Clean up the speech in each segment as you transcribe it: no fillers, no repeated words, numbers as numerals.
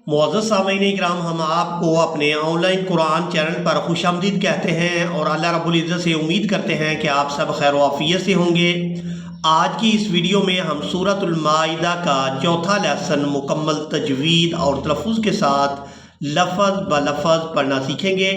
मुअज़्ज़ज़ सामीन इकराम, हम आपको अपने ऑनलाइन कुरान चैनल पर खुश आमदीद कहते हैं और अल्लाह रब्बुल इज़्ज़त से उम्मीद करते हैं कि आप सब खैर आफियत से होंगे। आज की इस वीडियो में हम सूरतुल माइदा का चौथा लेसन मुकम्मल तजवीद और तलफ़्फ़ुज़ के साथ लफ़ज़ ब लफ़ज़ पढ़ना सीखेंगे।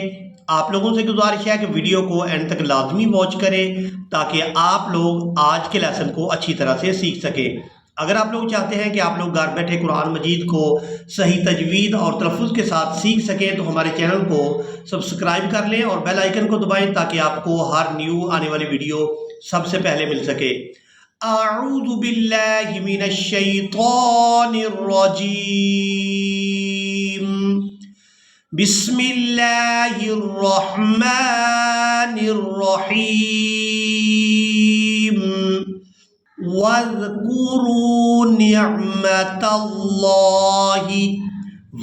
आप लोगों से गुजारिश है कि वीडियो को एंड तक लाजमी वॉच करें ताकि आप लोग आज के लेसन को अच्छी तरह से सीख सकें। अगर आप लोग चाहते हैं कि आप लोग घर बैठे कुरान मजीद को सही तजवीद और तलफ़्फ़ुज़ के साथ सीख सकें तो हमारे चैनल को सब्सक्राइब कर लें और बेल आइकन को दबाएं ताकि आपको हर न्यू आने वाली वीडियो सबसे पहले मिल सके। अऊज़ु बिल्लाहि मिनश शैतानिर रजीम। बिस्मिल्लाहिर रहमानिर रहीम। वज़्कुरू निअमतल्लाहि,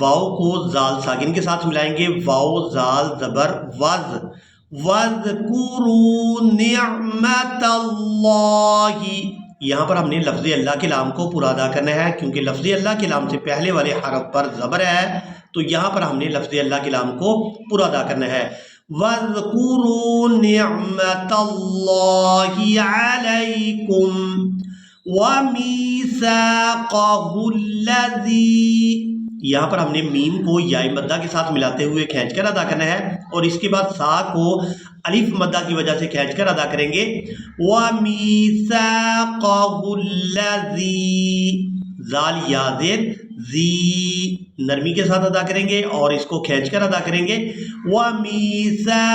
वाव को जाल साकिन के साथ मिलाएंगे, वाव जाल ज़बर वज़, वज़्कुरू निअमतल्लाहि। यहाँ पर हमने लफ्ज़ अल्लाह के लाम को पूरा अदा करना है क्योंकि लफ्ज़ अल्लाह के लाम से पहले वाले हरफ पर ज़बर है, तो यहाँ पर हमने लफ्ज़ अल्लाह के लाम को पूरा अदा करना है। वज़्कुरू निअमतल्लाहि अलैकुम व मीसाक़हुल्लज़ी, यहाँ पर हमने मीम को याई मद्दा के साथ मिलाते हुए खींचकर अदा करना है और इसके बाद सा को अलिफ मद्दा की वजह से खींचकर अदा करेंगे। व मीसाक़हुल्लज़ी, जाल या ज़ेर जी नरमी के साथ अदा करेंगे और इसको खींचकर अदा करेंगे। व मीसाक़हुल्लज़ी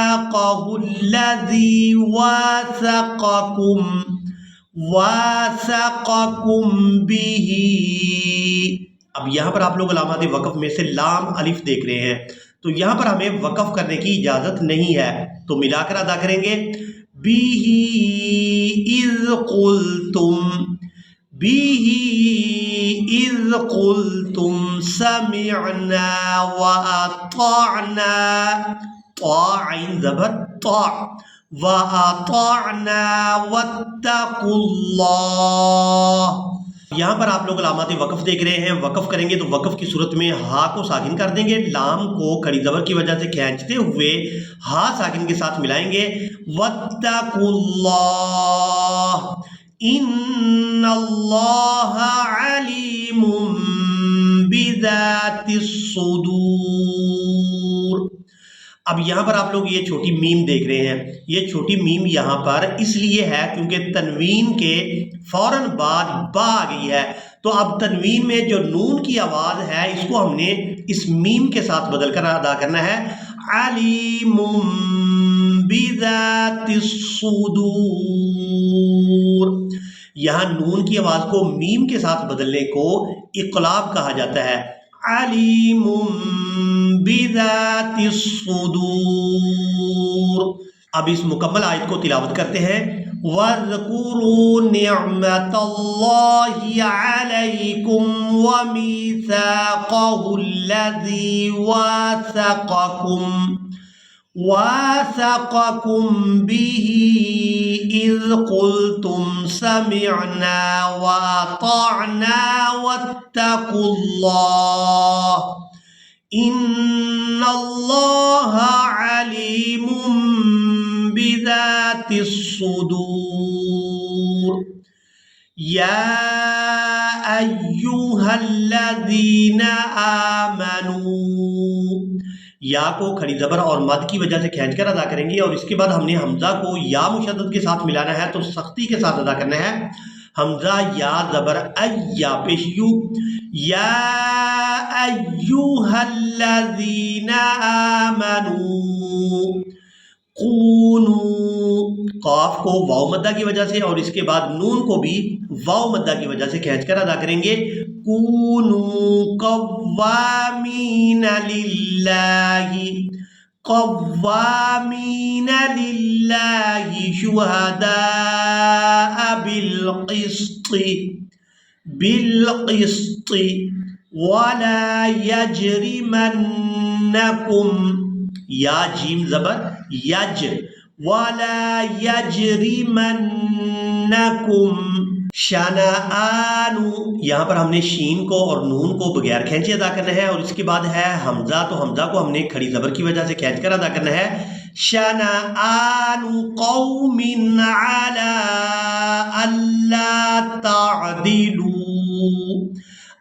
वासक़कुम बिही। अब यहाँ पर आप लोग अलामात वक़फ़ में से लाम अलिफ देख रहे हैं, तो यहाँ पर हमें वक़फ़ करने की इजाज़त नहीं है, तो मिलाकर अदा करेंगे। बिही इज़ क़ुल्तुम, बिही इज़ क़ुल्तुम समिअना व अताअना, ता आइन ज़बर ता, व अताअना वत्तक़ुल्लाह। यहाँ पर आप लोग अलामात वक़फ़ देख रहे हैं, वक़फ़ करेंगे तो वक़फ़ की सूरत में हा को साकिन कर देंगे, लाम को खड़ी ज़बर की वजह से खींचते हुए हा साकिन के साथ मिलाएंगे। वत्तक़ुल्लाह इन्नल्लाहा अलीमुम बिज़ातिस सुदूर। अब यहाँ पर आप लोग ये छोटी मीम देख रहे हैं, ये छोटी मीम यहाँ पर इसलिए है क्योंकि तनवीन के फौरन बाद बा आ गई है, तो अब तनवीन में जो नून की आवाज़ है इसको हमने इस मीम के साथ बदल कर अदा करना है। अलीमुम बिज़ातिस सुदूर, यहाँ नून की आवाज़ को मीम के साथ बदलने को इक़लाब कहा जाता है। अलीमुम बिज़ातिस सुदूर। अब इस मुकम्मल आयत को तिलावत करते हैं। वज़्कुरू निअमतल्लाहि अलैकुम व मीसाक़हुल्लज़ी वासक़कुम बिही इज़ क़ुल्तुम समिअना व अताअना वत्तक़ुल्लाह इन्नल्लाहा अलीमुम बिज़ातिस सुदूर। या अय्युहल्लज़ीना आमनू, या को खड़ी ज़बर और मद की वजह से खींचकर अदा करेंगे और इसके बाद हमने हमज़ा को या मुशद्दद के साथ मिलाना है, तो सख्ती के साथ अदा करना है। हमज़ा या ज़बर अय्या पेश यू, या अय्युहल्लज़ीना आमनू कूनू, काफ को वाव मद्दा की वजह से और इसके बाद नून को भी वाव मद्दा की वजह से खींचकर अदा करेंगे। कूनू कव्वामीना लिल्लाहि, कव्वामीना लिल्लाहि शुहदाअ बिल्क़िस्ति वला यजरिमन्नकुम, या जीम ज़बर यज, वला यजरिमन्नकुम शनाआनु, यहाँ पर हमने शीन को और नून को बगैर खींचे अदा करना है, और इसके बाद है हमजा, तो हमजा को हमने खड़ी ज़बर की वजह से खींच कर अदा करना है। शनाआनु कौमिन अला अल्ला तादिलू।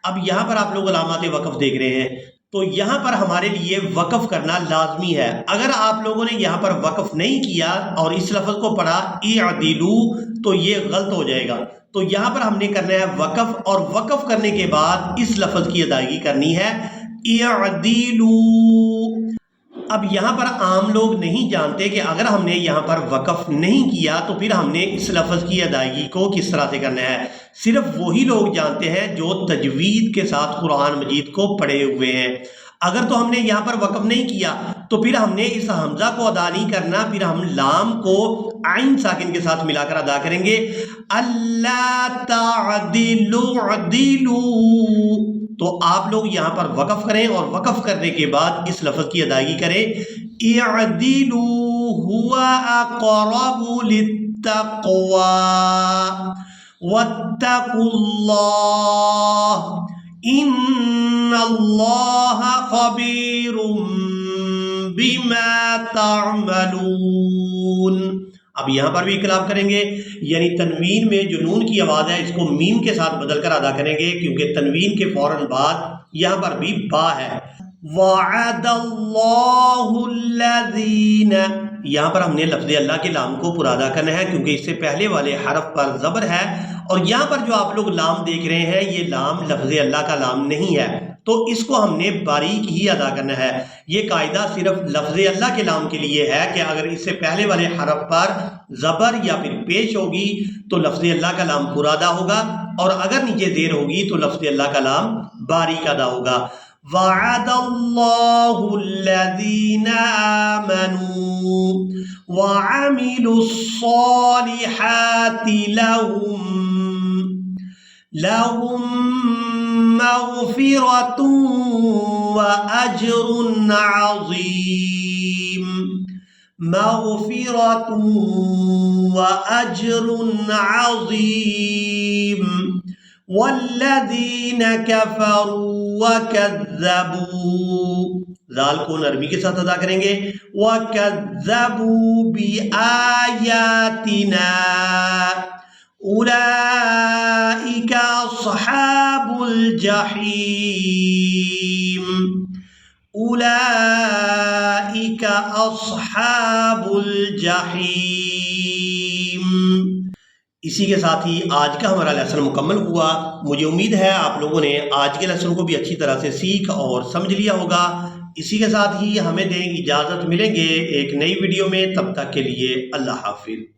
अब यहाँ पर आप लोग अलामात वक़फ़ देख रहे हैं, तो यहाँ पर हमारे लिए वक़फ़ करना लाजमी है। अगर आप लोगों ने यहाँ पर वक़फ़ नहीं किया और इस लफ्ज़ को पढ़ा इअदिलू, तो ये गलत हो जाएगा। तो यहाँ पर हमने करना है वक़फ़, और वक़फ़ करने के बाद इस लफ्ज़ की अदायगी करनी है इअदिलू। अब यहाँ पर आम लोग नहीं जानते कि अगर हमने यहाँ पर वक़फ़ नहीं किया तो फिर हमने इस लफ्ज़ की अदायगी को किस तरह से करना है। सिर्फ वही लोग जानते हैं जो तजवीद के साथ कुरान मजीद को पढ़े हुए हैं। अगर तो हमने यहाँ पर वक़फ़ नहीं किया तो फिर हमने इस हमज़ा को अदा नहीं करना, फिर हम लाम को आइन साकिन के साथ मिलाकर अदा करेंगे अल्ला तादिलू अदिलू। तो आप लोग यहाँ पर वक़फ़ करें और वक़फ़ करने के बाद इस लफ्ज़ की अदायगी करें इअदिलू हुवा अक़रबु लित्तक़वा वत्तक़ुल्लाह इन्नल्लाह ख़बीरुम बिमा तअमलून। अब यहाँ पर भी इक़लाब करेंगे, यानी तनवीन में जो नून की आवाज़ है इसको मीम के साथ बदल कर अदा करेंगे, क्योंकि तनवीन के फौरन बाद यहाँ पर भी बा है। वअदल्लाहुल्लज़ीन, यहाँ पर हमने लफ्ज़ अल्लाह के लाम को पूरा अदा करना है, क्योंकि इससे पहले वाले हरफ पर ज़बर है, और यहाँ पर जो आप लोग लाम देख रहे हैं ये लाम लफ्ज़ अल्लाह का लाम नहीं है, तो इसको हमने बारीक ही अदा करना है। ये कायदा सिर्फ लफ्ज़ अल्लाह के लाम के लिए है कि अगर इससे पहले वाले हरफ पर ज़बर या फिर पेश होगी तो लफ्ज़ अल्लाह का लाम पूरा अदा होगा, और अगर नीचे ज़ेर होगी तो लफ्ज़ अल्लाह का लाम बारीक अदा होगा। वअदल्लाहुल्लज़ीना आमनू वअमिलुस्सॉलिहाति लहुम मग़फ़िरतुन व अज्रुन अज़ीम। मग़फ़िरतुन व अज्रुन अज़ीम वल्लज़ीन कफ़रू व कज़्ज़बू। ज़ाल को नरमी के साथ अदा करेंगे व कज़्ज़बू बिआयातिना उलाइका अस्हाबुल जहीम। उलाइका अस्हाबुल जहीम। इसी के साथ ही आज का हमारा लेसन मुकम्मल हुआ। मुझे उम्मीद है आप लोगों ने आज के लेसन को भी अच्छी तरह से सीख और समझ लिया होगा। इसी के साथ ही हमें दें इजाज़त, मिलेंगे एक नई वीडियो में, तब तक के लिए अल्लाह हाफिज़।